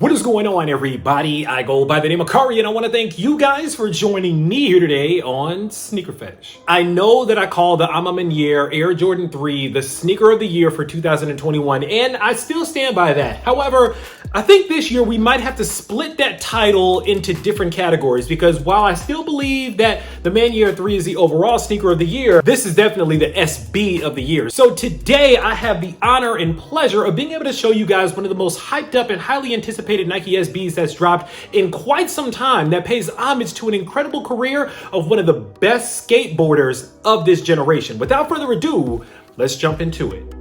What is going on, everybody? I go by the name of Kari, and I want to thank you guys for joining me here today on SneakerPhetish. I know that I call the Amamaniere Air Jordan 3 the sneaker of the year for 2021, and I still stand by that. However, I think this year we might have to split that title into different categories, because while I still believe that the Maniere 3 is the overall sneaker of the year, this is definitely the SB of the year. So today I have the honor and pleasure of being able to show you guys one of the most hyped up and highly anticipated Nike SBs that's dropped in quite some time, that pays homage to an incredible career of one of the best skateboarders of this generation. Without further ado, let's jump into it.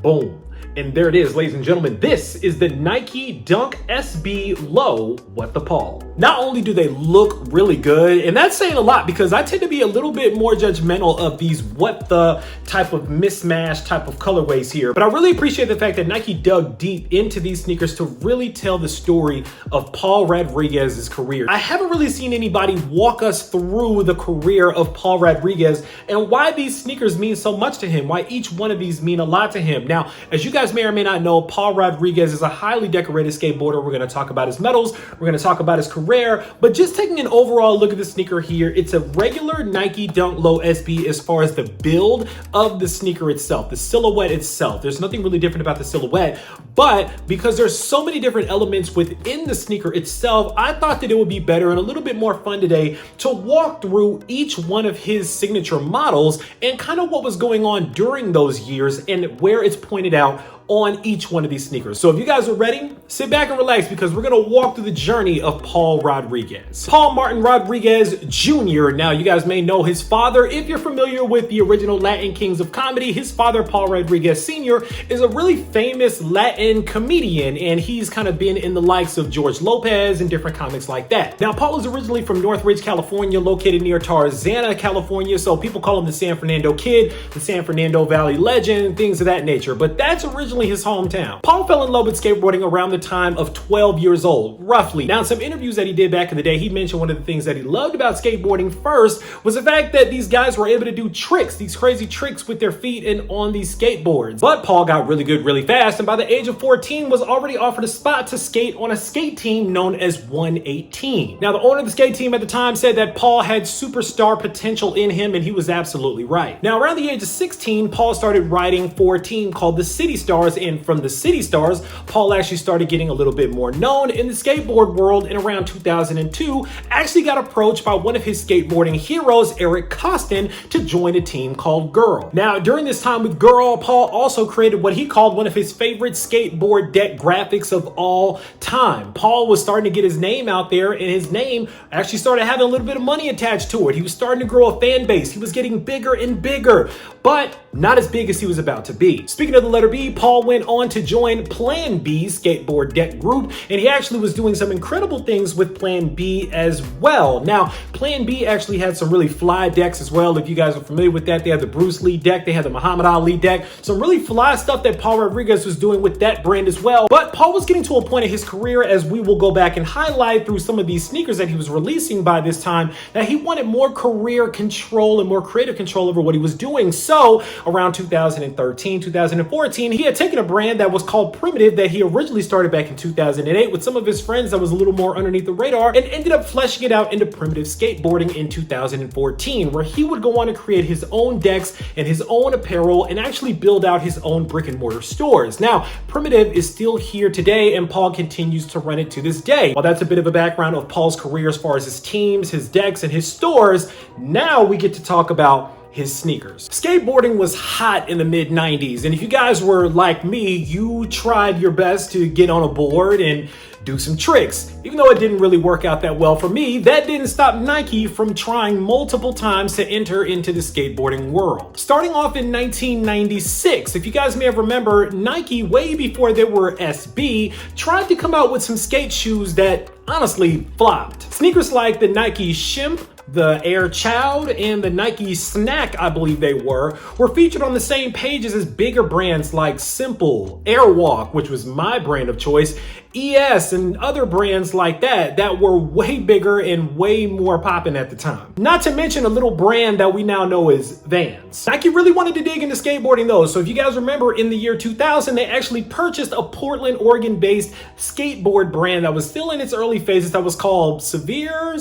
Boom. And there it is, ladies and gentlemen. This is the Nike Dunk SB Low What the Paul. Not only do they look really good, and that's saying a lot because I tend to be a little bit more judgmental of these what the type of mismatch type of colorways here, but I really appreciate the fact that Nike dug deep into these sneakers to really tell the story of Paul Rodriguez's career. I haven't really seen anybody walk us through the career of Paul Rodriguez and why these sneakers mean so much to him, why each one of these mean a lot to him. Now, as you guys may or may not know, Paul Rodriguez is a highly decorated skateboarder. We're going to talk about his medals, we're going to talk about his career, but just taking an overall look at the sneaker here, it's a regular Nike Dunk Low SB as far as the build of the sneaker itself, the silhouette itself. There's nothing really different about the silhouette, but because there's so many different elements within the sneaker itself, I thought that it would be better and a little bit more fun today to walk through each one of his signature models and kind of what was going on during those years and where it's pointed out on each one of these sneakers. So if you guys are ready, sit back and relax because we're gonna walk through the journey of Paul Rodriguez. Paul Martin Rodriguez Jr. Now, you guys may know his father. If you're familiar with the original Latin Kings of Comedy, his father, Paul Rodriguez Sr., is a really famous Latin comedian, and he's kind of been in the likes of George Lopez and different comics like that. Now, Paul is originally from Northridge, California, located near Tarzana, California, so people call him the San Fernando Kid, the San Fernando Valley Legend, things of that nature, but that's originally his hometown. Paul fell in love with skateboarding around the time of 12 years old, roughly. Now, in some interviews that he did back in the day, he mentioned one of the things that he loved about skateboarding first was the fact that these guys were able to do tricks, these crazy tricks with their feet and on these skateboards. But Paul got really good really fast, and by the age of 14 was already offered a spot to skate on a skate team known as 118. Now, the owner of the skate team at the time said that Paul had superstar potential in him, and he was absolutely right. Now, around the age of 16, Paul started riding for a team called the City Stars, and from the City Stars, Paul actually started getting a little bit more known in the skateboard world. In around 2002, actually got approached by one of his skateboarding heroes, Eric Costin, to join a team called Girl. Now, during this time with Girl, Paul also created what he called one of his favorite skateboard deck graphics of all time. Paul was starting to get his name out there, and his name actually started having a little bit of money attached to it. He was starting to grow a fan base. He was getting bigger and bigger, but not as big as he was about to be. Speaking of the letter B, Paul went on to join Plan B skateboard deck group, and he actually was doing some incredible things with Plan B as well. Now, Plan B actually had some really fly decks as well. If you guys are familiar with that, they had the Bruce Lee deck, they had the Muhammad Ali deck, some really fly stuff that Paul Rodriguez was doing with that brand as well. But Paul was getting to a point in his career, as we will go back and highlight through some of these sneakers that he was releasing by this time, that he wanted more career control and more creative control over what he was doing. So around 2013, 2014, he had taken a brand that was called Primitive that he originally started back in 2008 with some of his friends that was a little more underneath the radar, and ended up fleshing it out into Primitive Skateboarding in 2014, where he would go on to create his own decks and his own apparel and actually build out his own brick and mortar stores. Now, Primitive is still here today, and Paul continues to run it to this day. While that's a bit of a background of Paul's career as far as his teams, his decks, and his stores, now we get to talk about his sneakers. Skateboarding was hot in the mid 90s, and if you guys were like me, you tried your best to get on a board and do some tricks. Even though it didn't really work out that well for me, that didn't stop Nike from trying multiple times to enter into the skateboarding world. Starting off in 1996, if you guys may have remember, Nike, way before there were SB, tried to come out with some skate shoes that honestly flopped. Sneakers like the Nike Shimp, The Air Child and the Nike Snack, I believe they were featured on the same pages as bigger brands like Simple, Airwalk, which was my brand of choice, ES, and other brands like that were way bigger and way more popping at the time. Not to mention a little brand that we now know as Vans. Nike really wanted to dig into skateboarding though, so if you guys remember, in the year 2000, they actually purchased a Portland, Oregon-based skateboard brand that was still in its early phases that was called Savier,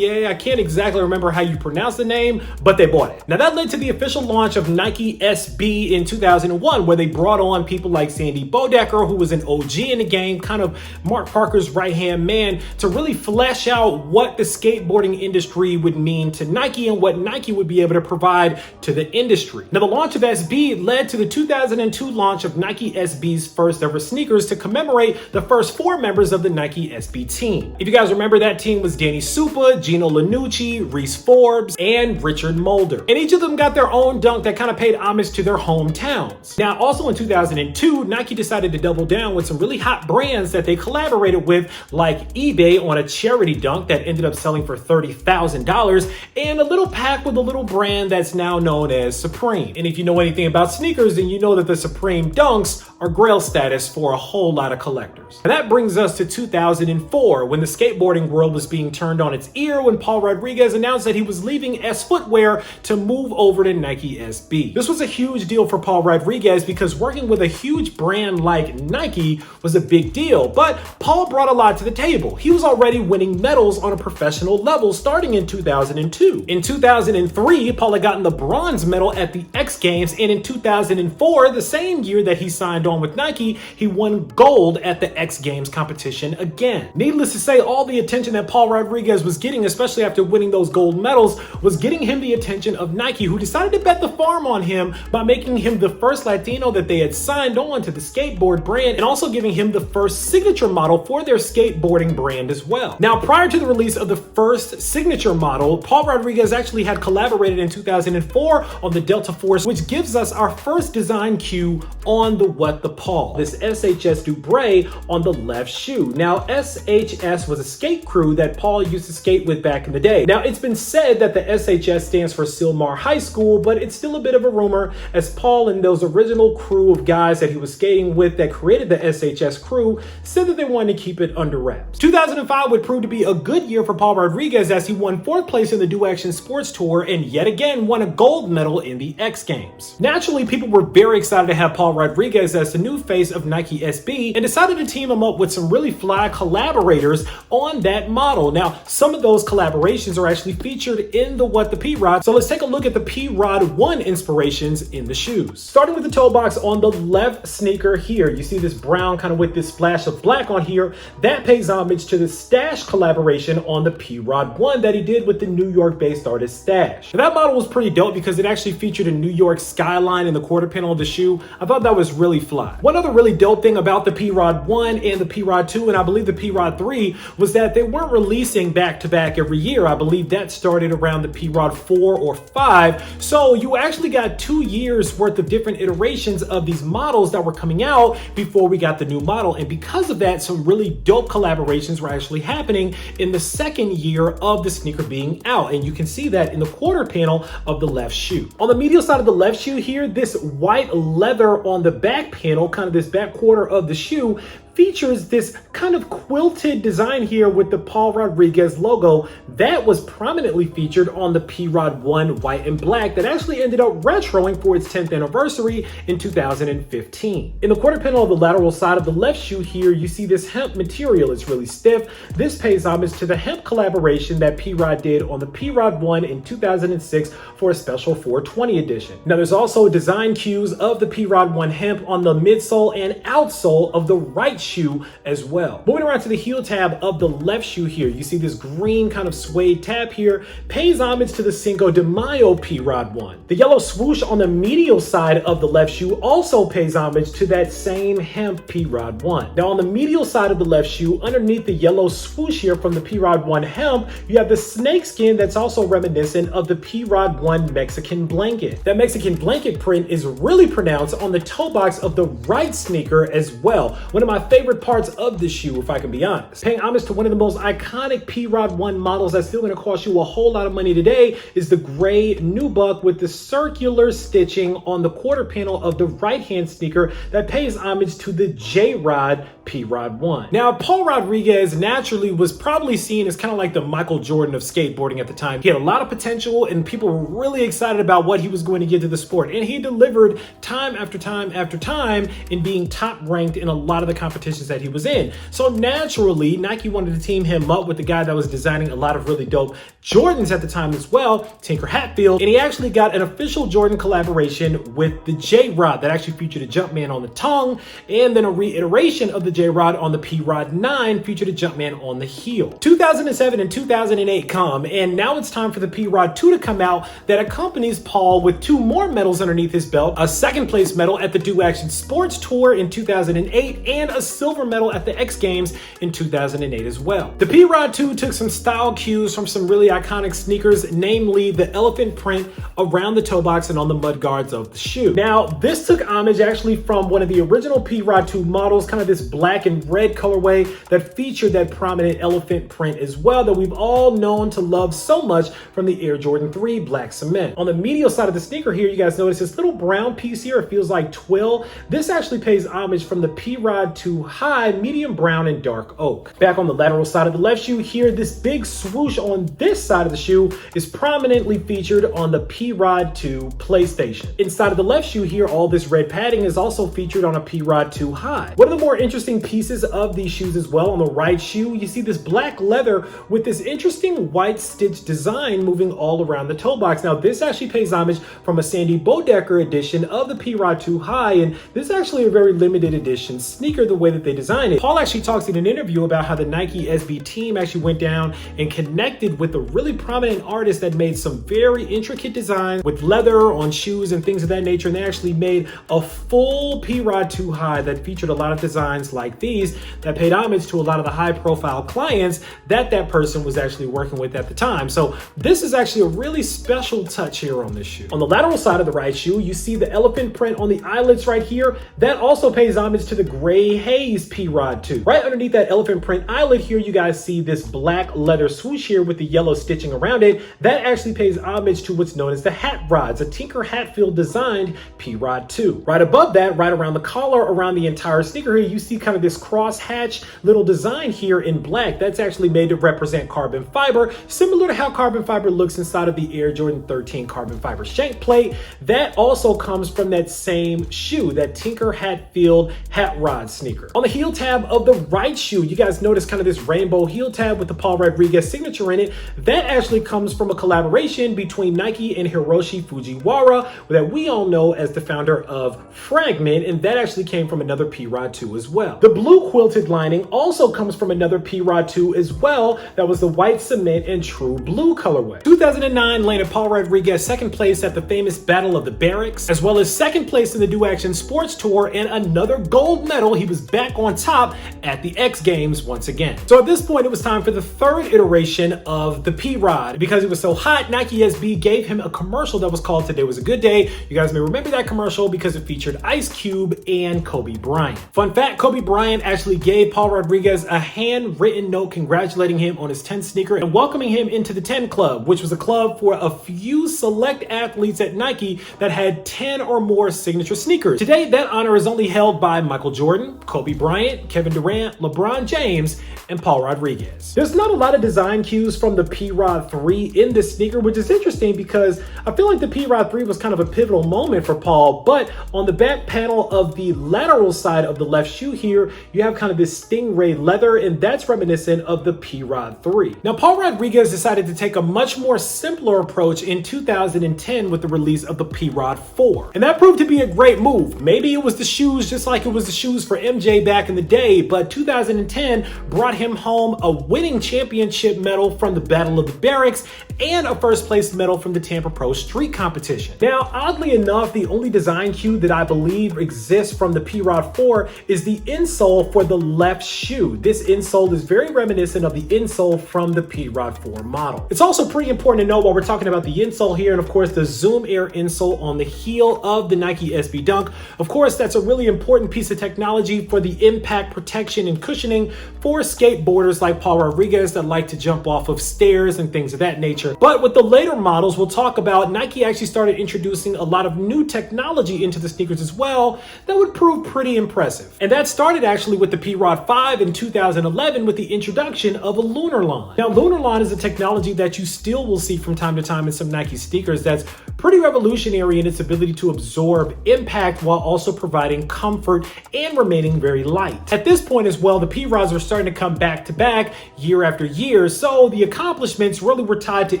I can't exactly remember how you pronounce the name, but they bought it. Now that led to the official launch of Nike SB in 2001, where they brought on people like Sandy Bodecker, who was an OG in the game, kind of Mark Parker's right-hand man, to really flesh out what the skateboarding industry would mean to Nike and what Nike would be able to provide to the industry. Now the launch of SB led to the 2002 launch of Nike SB's first ever sneakers to commemorate the first 4 members of the Nike SB team. If you guys remember, that team was Danny Supa, Gino Linucci, Reese Forbes, and Richard Mulder. And each of them got their own dunk that kind of paid homage to their hometowns. Now also in 2002, Nike decided to double down with some really hot brands that they collaborated with, like eBay on a charity dunk that ended up selling for $30,000, and a little pack with a little brand that's now known as Supreme. And if you know anything about sneakers, then you know that the Supreme dunks are grail status for a whole lot of collectors. And that brings us to 2004, when the skateboarding world was being turned on its ear when Paul Rodriguez announced that he was leaving S Footwear to move over to Nike SB. This was a huge deal for Paul Rodriguez because working with a huge brand like Nike was a big deal, but Paul brought a lot to the table. He was already winning medals on a professional level starting in 2002. In 2003, Paul had gotten the bronze medal at the X Games, and in 2004, the same year that he signed on with Nike, he won gold at the X Games competition again. Needless to say, all the attention that Paul Rodriguez was getting, especially after winning those gold medals, was getting him the attention of Nike, who decided to bet the farm on him by making him the first Latino that they had signed on to the skateboard brand, and also giving him the first signature model for their skateboarding brand as well. Now, prior to the release of the first signature model, Paul Rodriguez actually had collaborated in 2004 on the Delta Force, which gives us our first design cue on the What the Paul, this SHS Dubray on the left shoe. Now, SHS was a skate crew that Paul used to skate with back in the day. Now, it's been said that the SHS stands for Sylmar High School, but it's still a bit of a rumor, as Paul and those original crew of guys that he was skating with that created the SHS crew said that they wanted to keep it under wraps. 2005 would prove to be a good year for Paul Rodriguez, as he won 4th place in the Do Action Sports Tour and yet again won a gold medal in the X Games. Naturally, people were very excited to have Paul Rodriguez as the new face of Nike SB and decided to team him up with some really fly collaborators on that model. Now, some of those collaborations are actually featured in the What the P-Rod, so let's take a look at the P-Rod 1 inspirations in the shoes. Starting with the toe box on the left sneaker here, you see this brown kind of with this splash of black on here. That pays homage to the Stash collaboration on the P-Rod 1 that he did with the New York-based artist Stash. Now, that model was pretty dope because it actually featured a New York skyline in the quarter panel of the shoe. I thought that was really fly. One other really dope thing about the P-Rod 1 and the P-Rod 2, and I believe the P-Rod 3, was that they weren't releasing back-to-back every year. I believe that started around the P-Rod 4 or 5. So you actually got 2 years worth of different iterations of these models that were coming out before we got the new model. And because of that, some really dope collaborations were actually happening in the second year of the sneaker being out. And you can see that in the quarter panel of the left shoe. On the medial side of the left shoe here, this white leather on the back panel, kind of this back quarter of the shoe, features this kind of quilted design here with the Paul Rodriguez logo that was prominently featured on the P-Rod 1 white and black that actually ended up retroing for its 10th anniversary in 2015. In the quarter panel of the lateral side of the left shoe here, you see this hemp material. It's really stiff. This pays homage to the hemp collaboration that P-Rod did on the P-Rod 1 in 2006 for a special 420 edition. Now, there's also design cues of the P-Rod 1 hemp on the midsole and outsole of the right shoe as well. Moving around to the heel tab of the left shoe here, you see this green kind of suede tab here, pays homage to the Cinco de Mayo P-Rod 1. The yellow swoosh on the medial side of the left shoe also pays homage to that same hemp P-Rod 1. Now, on the medial side of the left shoe, underneath the yellow swoosh here from the P-Rod 1 hemp, you have the snake skin that's also reminiscent of the P-Rod 1 Mexican blanket. That Mexican blanket print is really pronounced on the toe box of the right sneaker as well. One of my favorite parts of the shoe, if I can be honest. Paying homage to one of the most iconic P-Rod 1 models that's still gonna cost you a whole lot of money today is the gray nubuck with the circular stitching on the quarter panel of the right-hand sneaker that pays homage to the J-Rod P-Rod 1. Now, Paul Rodriguez naturally was probably seen as kind of like the Michael Jordan of skateboarding at the time. He had a lot of potential and people were really excited about what he was going to give to the sport. And he delivered time after time after time in being top ranked in a lot of the competitions that he was in. So naturally, Nike wanted to team him up with the guy that was designing a lot of really dope Jordans at the time as well, Tinker Hatfield. And he actually got an official Jordan collaboration with the J-Rod that actually featured a Jumpman on the tongue, and then a reiteration of the J-Rod on the P-Rod 9 featured a Jumpman on the heel. 2007 and 2008 come, and now it's time for the P-Rod 2 to come out that accompanies Paul with 2 more medals underneath his belt, a second place medal at the Do Action Sports Tour in 2008, and a silver medal at the X Games in 2008 as well. The P-Rod 2 took some style cues from some really iconic sneakers, namely the elephant print around the toe box and on the mud guards of the shoe. Now, this took homage actually from one of the original P-Rod 2 models, kind of this black and red colorway that featured that prominent elephant print as well that we've all known to love so much from the Air Jordan 3 black cement. On the medial side of the sneaker here, you guys notice this little brown piece here. It feels like twill. This actually pays homage from the P-Rod 2 High, medium brown and dark oak. Back on the lateral side of the left shoe here, this big swoosh on this side of the shoe is prominently featured on the P-Rod 2 PlayStation. Inside of the left shoe here, all this red padding is also featured on a P-Rod 2 High. One of the more interesting pieces of these shoes as well, on the right shoe, you see this black leather with this interesting white stitch design moving all around the toe box. Now, this actually pays homage from a Sandy Bodecker edition of the P-Rod 2 High, and this is actually a very limited edition sneaker the way that they designed it. Paul actually talks in an interview about how the Nike SB team actually went down and connected with a really prominent artist that made some very intricate designs with leather on shoes and things of that nature, and they actually made a full P-Rod 2 High that featured a lot of designs like these that paid homage to a lot of the high profile clients that person was actually working with at the time. So this is actually a really special touch here on this shoe. On the lateral side of the right shoe, you see the elephant print on the eyelets right here. That also pays homage to the Gray Haze P-Rod 2. Right underneath that elephant print eyelet here, you guys see this black leather swoosh here with the yellow stitching around it. That actually pays homage to what's known as the Hat Rods, a Tinker Hatfield designed P-Rod 2. Right above that, right around the collar, around the entire sneaker here, you see kind of this cross hatch little design here in black. That's actually made to represent carbon fiber, similar to how carbon fiber looks inside of the Air Jordan 13 carbon fiber shank plate. That also comes from that same shoe, that Tinker Hatfield Hat Rod sneaker. On the heel tab of the right shoe, you guys notice kind of this rainbow heel tab with the Paul Rodriguez signature in it. That actually comes from a collaboration between Nike and Hiroshi Fujiwara that we all know as the founder of Fragment, and that actually came from another P-Rod 2 as well. The blue quilted lining also comes from another P-Rod 2 as well. That was the white cement and true blue colorway. 2009 landed Paul Rodriguez second place at the famous Battle of the Barracks, as well as second place in the Do Action Sports Tour and another gold medal. He was back on top at the X Games once again. So at this point, it was time for the third iteration of the P-Rod. Because he was so hot, Nike SB gave him a commercial that was called Today Was a Good Day. You guys may remember that commercial because it featured Ice Cube and Kobe Bryant. Fun fact, Kobe Bryant actually gave Paul Rodriguez a handwritten note congratulating him on his 10th sneaker and welcoming him into the 10 Club, which was a club for a few select athletes at Nike that had 10 or more signature sneakers. Today, that honor is only held by Michael Jordan, Kobe Bryant, Kevin Durant, LeBron James, and Paul Rodriguez. There's not a lot of design cues from the P-Rod 3 in this sneaker, which is interesting because I feel like the P-Rod 3 was kind of a pivotal moment for Paul, but on the back panel of the lateral side of the left shoe here, you have kind of this stingray leather, and that's reminiscent of the P-Rod 3. Now, Paul Rodriguez decided to take a much more simpler approach in 2010 with the release of the P-Rod 4. And that proved to be a great move. Maybe it was the shoes just like it was the shoes for MJ back in the day, but 2010 brought him home a winning championship medal from the Battle of the Barracks and a first place medal from the Tampa Pro Street Competition. Now, oddly enough, the only design cue that I believe exists from the P-Rod 4 is the insole for the left shoe. This insole is very reminiscent of the insole from the P-Rod 4 model. It's also pretty important to know while we're talking about the insole here, and of course the Zoom Air insole on the heel of the Nike SB Dunk. Of course, that's a really important piece of technology for the the impact protection and cushioning for skateboarders like Paul Rodriguez that like to jump off of stairs and things of that nature. But with the later models we'll talk about, Nike actually started introducing a lot of new technology into the sneakers as well that would prove pretty impressive. And that started actually with the P-Rod 5 in 2011 with the introduction of a lunar line. Now, lunar line is a technology that you still will see from time to time in some Nike sneakers that's pretty revolutionary in its ability to absorb impact while also providing comfort and remaining very light. At this point as well, the P-Rods are starting to come back to back year after year, so the accomplishments really were tied to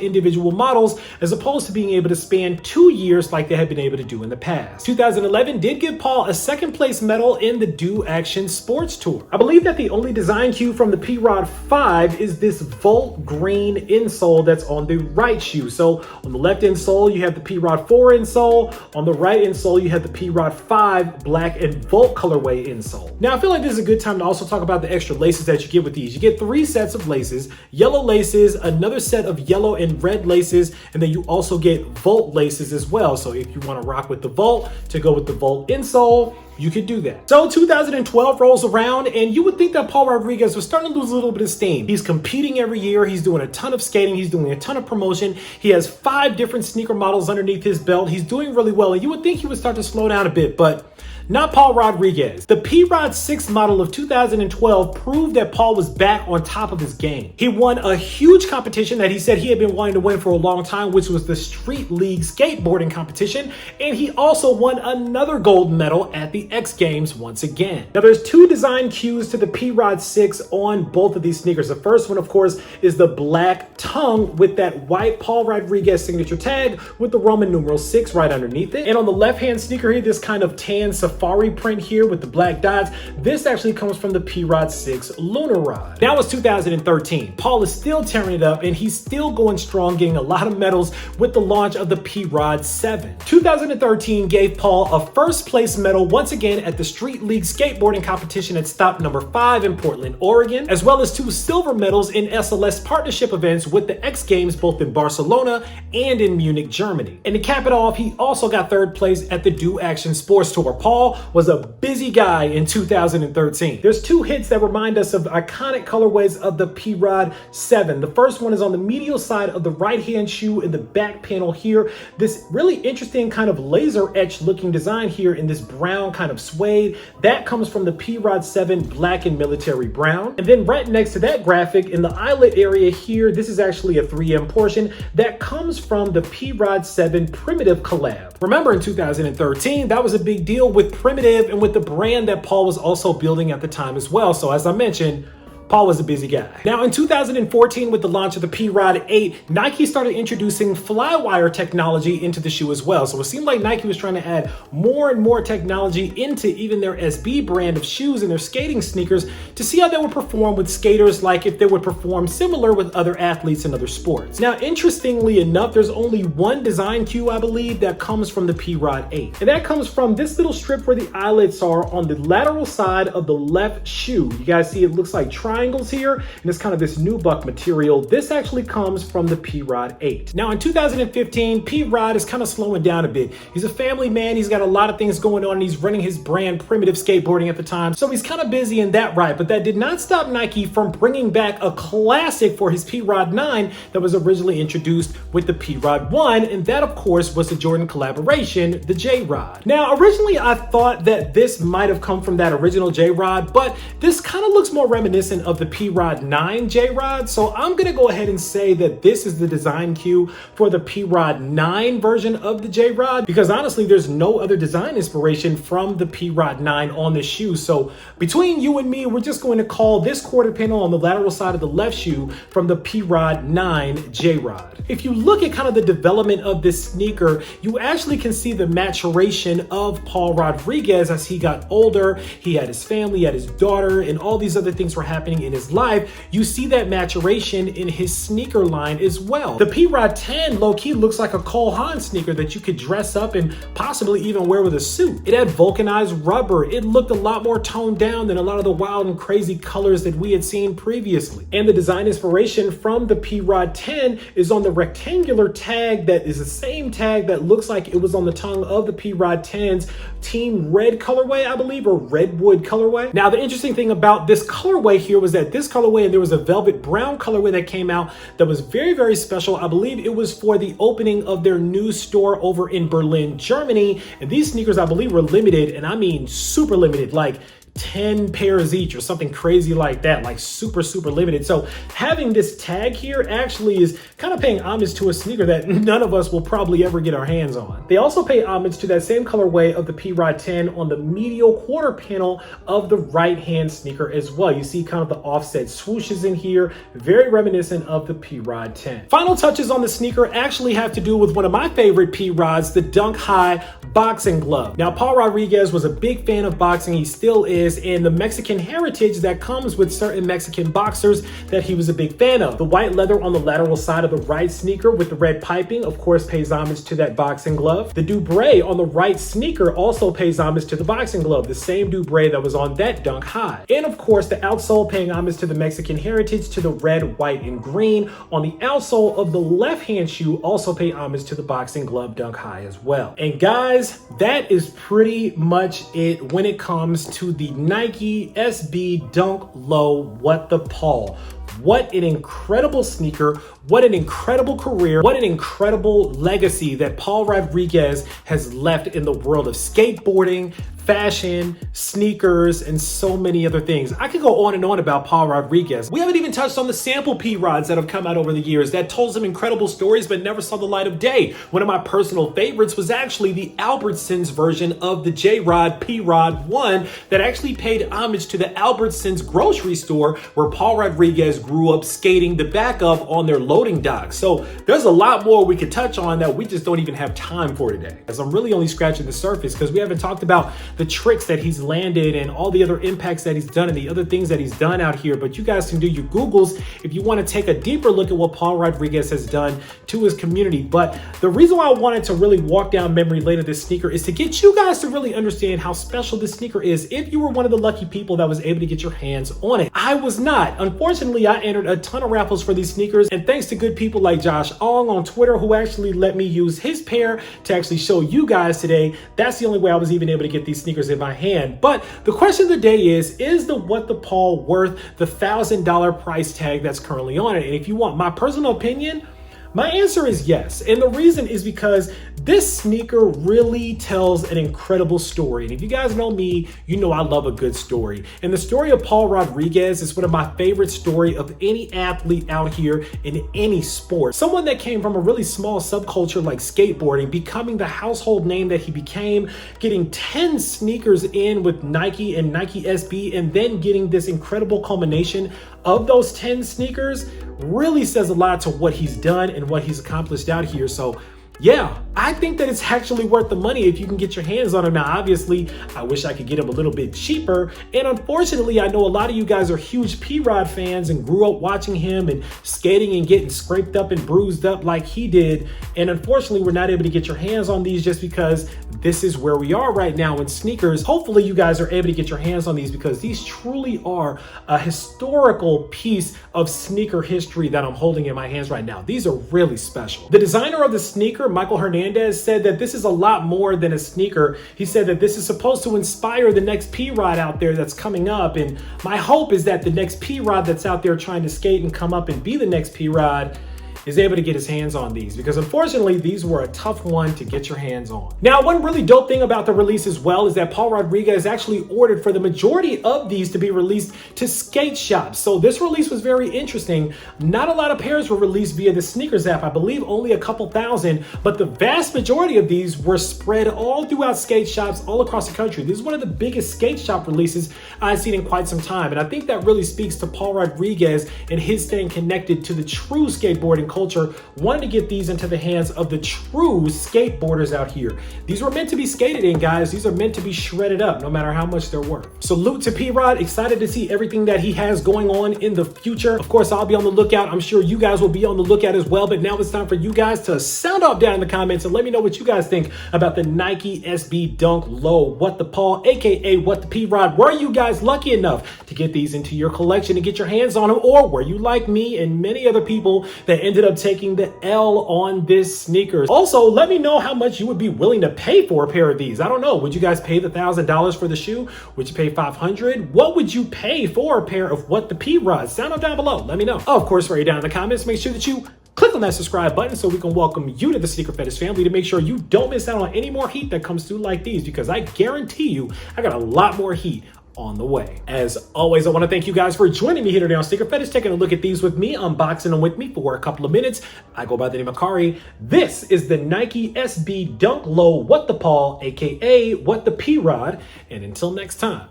individual models as opposed to being able to span 2 years like they had been able to do in the past. 2011 did give Paul a second place medal in the Do Action Sports Tour. I believe that the only design cue from the P-Rod 5 is this Volt green insole that's on the right shoe. So on the left insole, you have the P-Rod 4 insole. On the right insole, you have the P-Rod 5 black and Volt colorway insole. Now, I feel like this is a good time to also talk about the extra laces that you get with these. You get 3 sets of laces, yellow laces, another set of yellow and red laces, and then you also get Volt laces as well. So if you want to rock with the Volt to go with the Volt insole, you could do that. So 2012 rolls around and you would think that Paul Rodriguez was starting to lose a little bit of steam. He's competing every year. He's doing a ton of skating. He's doing a ton of promotion. He has 5 different sneaker models underneath his belt. He's doing really well. And you would think he would start to slow down a bit, but not Paul Rodriguez. The P-Rod 6 model of 2012 proved that Paul was back on top of his game. He won a huge competition that he said he had been wanting to win for a long time, which was the Street League skateboarding competition. And he also won another gold medal at the X Games once again. Now there's 2 design cues to the P-Rod 6 on both of these sneakers. The first one, of course, is the black tongue with that white Paul Rodriguez signature tag with the Roman numeral 6 right underneath it. And on the left-hand sneaker here, this kind of tan safari print here with the black dots. This actually comes from the P-Rod 6 Lunar Rod. Now it's 2013. Paul is still tearing it up and he's still going strong, getting a lot of medals with the launch of the P-Rod 7. 2013 gave Paul a first place medal once again at the Street League skateboarding competition at stop number 5 in Portland, Oregon, as well as 2 silver medals in SLS partnership events with the X Games both in Barcelona and in Munich, Germany. And to cap it off, he also got 3rd place at the Do Action Sports Tour. Paul was a busy guy in 2013. There's 2 hits that remind us of the iconic colorways of the P-Rod 7. The first one is on the medial side of the right-hand shoe in the back panel here. This really interesting kind of laser etched looking design here in this brown kind of suede. That comes from the P-Rod 7 black and military brown. And then right next to that graphic in the eyelet area here, this is actually a 3M portion that comes from the P-Rod 7 Primitive collab. Remember in 2013, that was a big deal with Primitive and with the brand that Paul was also building at the time as well. So as I mentioned, Paul was a busy guy. Now in 2014, with the launch of the P-Rod 8, Nike started introducing flywire technology into the shoe as well. So it seemed like Nike was trying to add more and more technology into even their SB brand of shoes and their skating sneakers to see how they would perform with skaters, like if they would perform similar with other athletes in other sports. Now, interestingly enough, there's only 1 design cue, I believe, that comes from the P-Rod 8. And that comes from this little strip where the eyelets are on the lateral side of the left shoe. You guys see it looks like triangles here, and it's kind of this nubuck material. This actually comes from the P-Rod 8. Now in 2015, P-Rod is kind of slowing down a bit. He's a family man, he's got a lot of things going on, and he's running his brand Primitive Skateboarding at the time, so he's kind of busy in that right, but that did not stop Nike from bringing back a classic for his P-Rod 9 that was originally introduced with the P-Rod 1, and that of course was the Jordan collaboration, the J-Rod. Now originally I thought that this might have come from that original J-Rod, but this kind of looks more reminiscent of the P-Rod 9 J-Rod, so I'm gonna go ahead and say that this is the design cue for the P-Rod 9 version of the J-Rod, because honestly there's no other design inspiration from the P-Rod 9 on the shoe. So between you and me, we're just going to call this quarter panel on the lateral side of the left shoe from the P-Rod 9 J-Rod. If you look at kind of the development of this sneaker, you actually can see the maturation of Paul Rodriguez as he got older. He had his family, he had his daughter, and all these other things were happening happening in his life, you see that maturation in his sneaker line as well. The P-Rod 10 low-key looks like a Cole Haan sneaker that you could dress up and possibly even wear with a suit. It had vulcanized rubber. It looked a lot more toned down than a lot of the wild and crazy colors that we had seen previously. And the design inspiration from the P-Rod 10 is on the rectangular tag that is the same tag that looks like it was on the tongue of the P-Rod 10's Team Red colorway, I believe, or Redwood colorway. Now, the interesting thing about this colorway here was that this colorway, and there was a velvet brown colorway that came out that was very, very special. I believe it was for the opening of their new store over in Berlin, Germany. And these sneakers, I believe, were limited, and I mean super limited, like 10 pairs each or something crazy like that, like super limited. So having this tag here actually is kind of paying homage to a sneaker that none of us will probably ever get our hands on. They also pay homage to that same colorway of the P-Rod 10 on the medial quarter panel of the right hand sneaker as well. You see kind of the offset swooshes in here, very reminiscent of the P-Rod 10. Final touches on the sneaker actually have to do with one of my favorite P-Rods, the Dunk High boxing glove. Now, Paul Rodriguez was a big fan of boxing. He still is, and the Mexican heritage that comes with certain Mexican boxers that he was a big fan of. The white leather on the lateral side of the right sneaker with the red piping, of course, pays homage to that boxing glove. The Dubré on the right sneaker also pays homage to the boxing glove, the same Dubré that was on that Dunk High. And of course, the outsole paying homage to the Mexican heritage to the red, white, and green. On the outsole of the left-hand shoe also pay homage to the boxing glove Dunk High as well. And guys, that is pretty much it when it comes to the Nike SB Dunk Low What the Paul. What an incredible sneaker, what an incredible career, what an incredible legacy that Paul Rodriguez has left in the world of skateboarding, fashion, sneakers, and so many other things. I could go on and on about Paul Rodriguez. We haven't even touched on the sample P-Rods that have come out over the years that told some incredible stories but never saw the light of day. One of my personal favorites was actually the Albertsons version of the J-Rod P-Rod 1 that actually paid homage to the Albertsons grocery store where Paul Rodriguez grew up skating the back of on their loading dock. So there's a lot more we could touch on that we just don't even have time for today, as I'm really only scratching the surface because we haven't talked about the tricks that he's landed and all the other impacts that he's done and the other things that he's done out here. But you guys can do your Googles if you want to take a deeper look at what Paul Rodriguez has done to his community. But the reason why I wanted to really walk down memory lane of this sneaker is to get you guys to really understand how special this sneaker is if you were one of the lucky people that was able to get your hands on it. I was not. Unfortunately, I entered a ton of raffles for these sneakers, and thanks to good people like Josh Ong on Twitter who actually let me use his pair to actually show you guys today, that's the only way I was even able to get these sneakers in my hand. But the question of the day is the What the Paul worth the $1,000 price tag that's currently on it? And if you want my personal opinion, my answer is yes. And the reason is because this sneaker really tells an incredible story. And if you guys know me, you know I love a good story. And the story of Paul Rodriguez is one of my favorite stories of any athlete out here in any sport. Someone that came from a really small subculture like skateboarding, becoming the household name that he became, getting 10 sneakers in with Nike and Nike SB, and then getting this incredible culmination of those 10 sneakers really says a lot to what he's done and what he's accomplished out here. So yeah, I think that it's actually worth the money if you can get your hands on them. Now, obviously, I wish I could get them a little bit cheaper. And unfortunately, I know a lot of you guys are huge P-Rod fans and grew up watching him and skating and getting scraped up and bruised up like he did. And unfortunately, we're not able to get your hands on these just because this is where we are right now in sneakers. Hopefully, you guys are able to get your hands on these because these truly are a historical piece of sneaker history that I'm holding in my hands right now. These are really special. The designer of the sneaker, Michael Hernandez, said that this is a lot more than a sneaker. He said that this is supposed to inspire the next P-Rod out there that's coming up. And my hope is that the next P-Rod that's out there trying to skate and come up and be the next P-Rod is able to get his hands on these, because unfortunately these were a tough one to get your hands on. Now, one really dope thing about the release as well is that Paul Rodriguez actually ordered for the majority of these to be released to skate shops. So this release was very interesting. Not a lot of pairs were released via the sneakers app. I believe only a couple thousand, but the vast majority of these were spread all throughout skate shops all across the country. This is one of the biggest skate shop releases I've seen in quite some time. And I think that really speaks to Paul Rodriguez and his staying connected to the true skateboarding culture wanted to get these into the hands of the true skateboarders out here. These were meant to be skated in, guys. These are meant to be shredded up, no matter how much they're worth. Salute to P-Rod. Excited to see everything that he has going on in the future. Of course, I'll be on the lookout. I'm sure you guys will be on the lookout as well. But now it's time for you guys to sound off down in the comments and let me know what you guys think about the Nike SB Dunk Low What the Paul, aka What the P-Rod. Were you guys lucky enough to get these into your collection and get your hands on them, or were you like me and many other people that ended up taking the L on this sneaker? Also, let me know how much you would be willing to pay for a pair of these. I don't know. Would you guys pay the $1,000 for the shoe? Would you pay $500? What would you pay for a pair of What the P-Rod? Sound off down below. Let me know. Of course, right down in the comments, make sure that you click on that subscribe button so we can welcome you to the Sneaker Fetish family to make sure you don't miss out on any more heat that comes through like these, because I guarantee you I got a lot more heat on the way. As always, I want to thank you guys for joining me here today on Sneaker Fetish, taking a look at these with me, unboxing them with me for a couple of minutes. I go by the name of Kari. This is the Nike SB Dunk Low What the Paul, aka What the P-Rod. And until next time,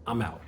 I'm out.